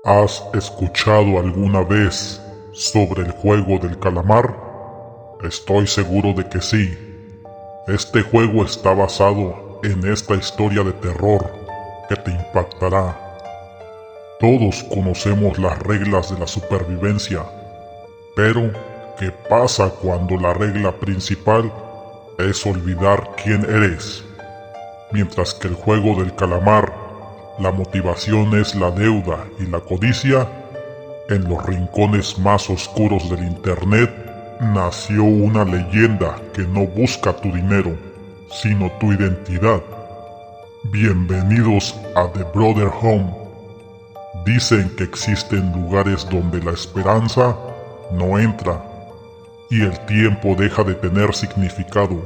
¿Has escuchado alguna vez sobre el juego del calamar? Estoy seguro de que sí. Este juego está basado en esta historia de terror que te impactará. Todos conocemos las reglas de la supervivencia, pero ¿qué pasa cuando la regla principal es olvidar quién eres? Mientras que el juego del calamar, la motivación es la deuda y la codicia, en los rincones más oscuros del internet nació una leyenda que no busca tu dinero, sino tu identidad. Bienvenidos a The Brother Home. Dicen que existen lugares donde la esperanza no entra y el tiempo deja de tener significado.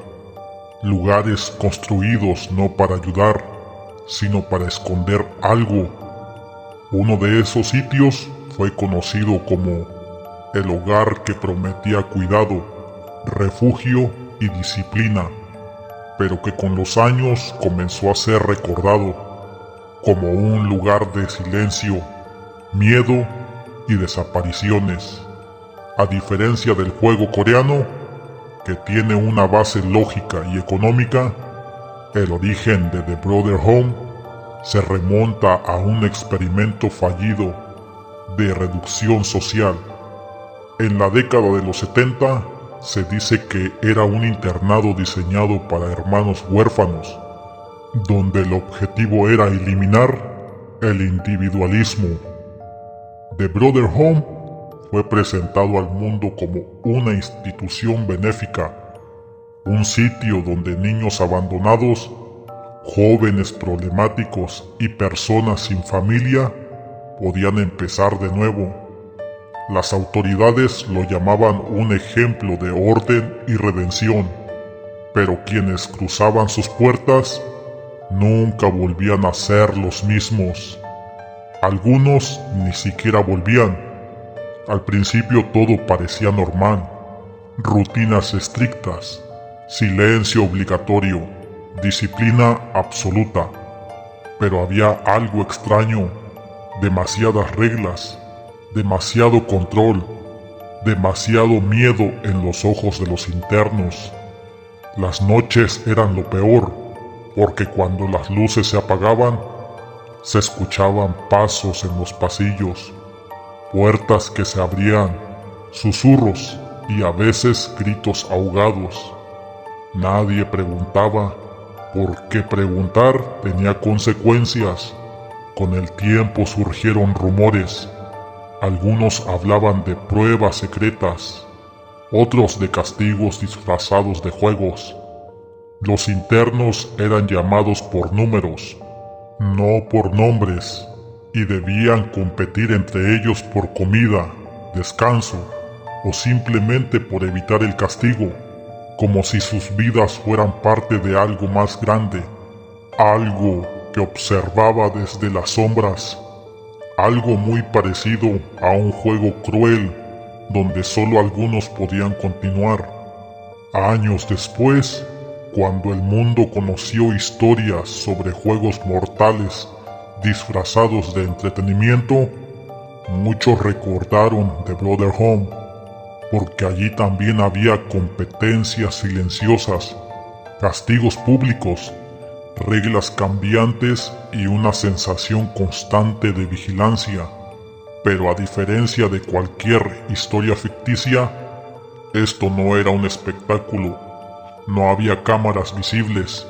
Lugares construidos no para ayudar, sino para esconder algo. Uno de esos sitios fue conocido como el hogar que prometía cuidado, refugio y disciplina, pero que con los años comenzó a ser recordado como un lugar de silencio, miedo y desapariciones. A diferencia del juego coreano, que tiene una base lógica y económica, el origen de The Brother Home se remonta a un experimento fallido de reducción social. En la década de los 70 se dice que era un internado diseñado para hermanos huérfanos, donde el objetivo era eliminar el individualismo. The Brother Home fue presentado al mundo como una institución benéfica, un sitio donde niños abandonados, jóvenes problemáticos y personas sin familia podían empezar de nuevo. Las autoridades lo llamaban un ejemplo de orden y redención, pero quienes cruzaban sus puertas nunca volvían a ser los mismos. Algunos ni siquiera volvían. Al principio todo parecía normal, rutinas estrictas, silencio obligatorio, disciplina absoluta. Pero había algo extraño, demasiadas reglas, demasiado control, demasiado miedo en los ojos de los internos. Las noches eran lo peor, porque cuando las luces se apagaban, se escuchaban pasos en los pasillos, puertas que se abrían, susurros y a veces gritos ahogados. Nadie preguntaba, porque preguntar tenía consecuencias. Con el tiempo surgieron rumores. Algunos hablaban de pruebas secretas, otros de castigos disfrazados de juegos. Los internos eran llamados por números, no por nombres, y debían competir entre ellos por comida, descanso o simplemente por evitar el castigo, como si sus vidas fueran parte de algo más grande, algo que observaba desde las sombras, algo muy parecido a un juego cruel donde solo algunos podían continuar. Años después, cuando el mundo conoció historias sobre juegos mortales disfrazados de entretenimiento, muchos recordaron The Brother Home, porque allí también había competencias silenciosas, castigos públicos, reglas cambiantes y una sensación constante de vigilancia. Pero a diferencia de cualquier historia ficticia, esto no era un espectáculo. No había cámaras visibles,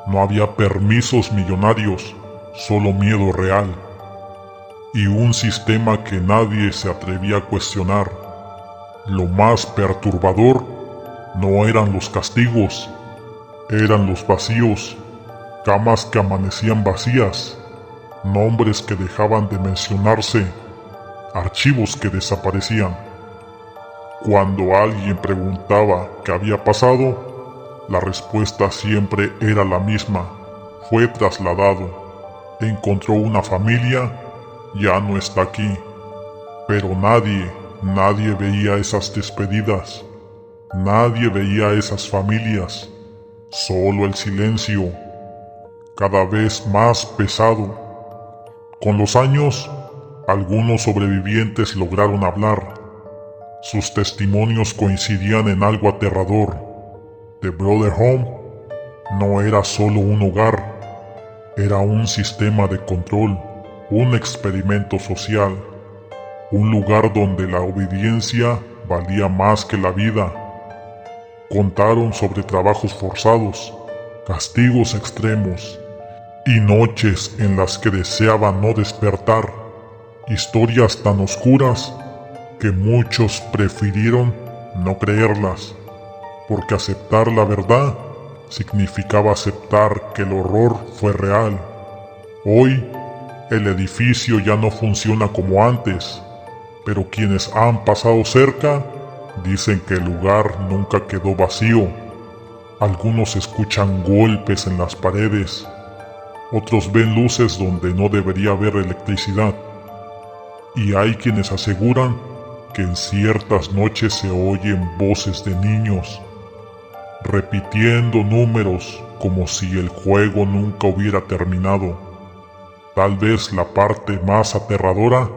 no había permisos millonarios, solo miedo real. Y un sistema que nadie se atrevía a cuestionar. Lo más perturbador no eran los castigos, eran los vacíos, camas que amanecían vacías, nombres que dejaban de mencionarse, archivos que desaparecían. Cuando alguien preguntaba qué había pasado, la respuesta siempre era la misma: fue trasladado, encontró una familia, ya no está aquí. Pero nadie veía esas despedidas, nadie veía esas familias, solo el silencio, cada vez más pesado. Con los años, algunos sobrevivientes lograron hablar. Sus testimonios coincidían en algo aterrador. The Brother Home no era solo un hogar, era un sistema de control, un experimento social, un lugar donde la obediencia valía más que la vida. Contaron sobre trabajos forzados, castigos extremos y noches en las que deseaban no despertar. Historias tan oscuras que muchos prefirieron no creerlas, porque aceptar la verdad significaba aceptar que el horror fue real. Hoy, el edificio ya no funciona como antes, pero quienes han pasado cerca dicen que el lugar nunca quedó vacío. Algunos escuchan golpes en las paredes, otros ven luces donde no debería haber electricidad, y hay quienes aseguran que en ciertas noches se oyen voces de niños repitiendo números como si el juego nunca hubiera terminado. Tal vez la parte más aterradora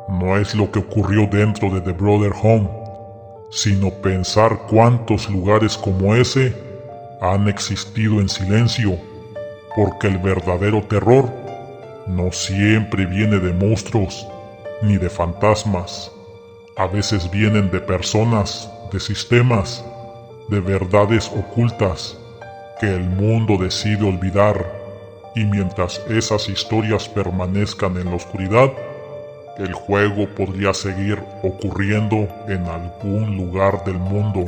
no es lo que ocurrió dentro de The Brother Home, sino pensar cuántos lugares como ese han existido en silencio, porque el verdadero terror no siempre viene de monstruos ni de fantasmas. A veces vienen de personas, de sistemas, de verdades ocultas que el mundo decide olvidar, y mientras esas historias permanezcan en la oscuridad, el juego podría seguir ocurriendo en algún lugar del mundo.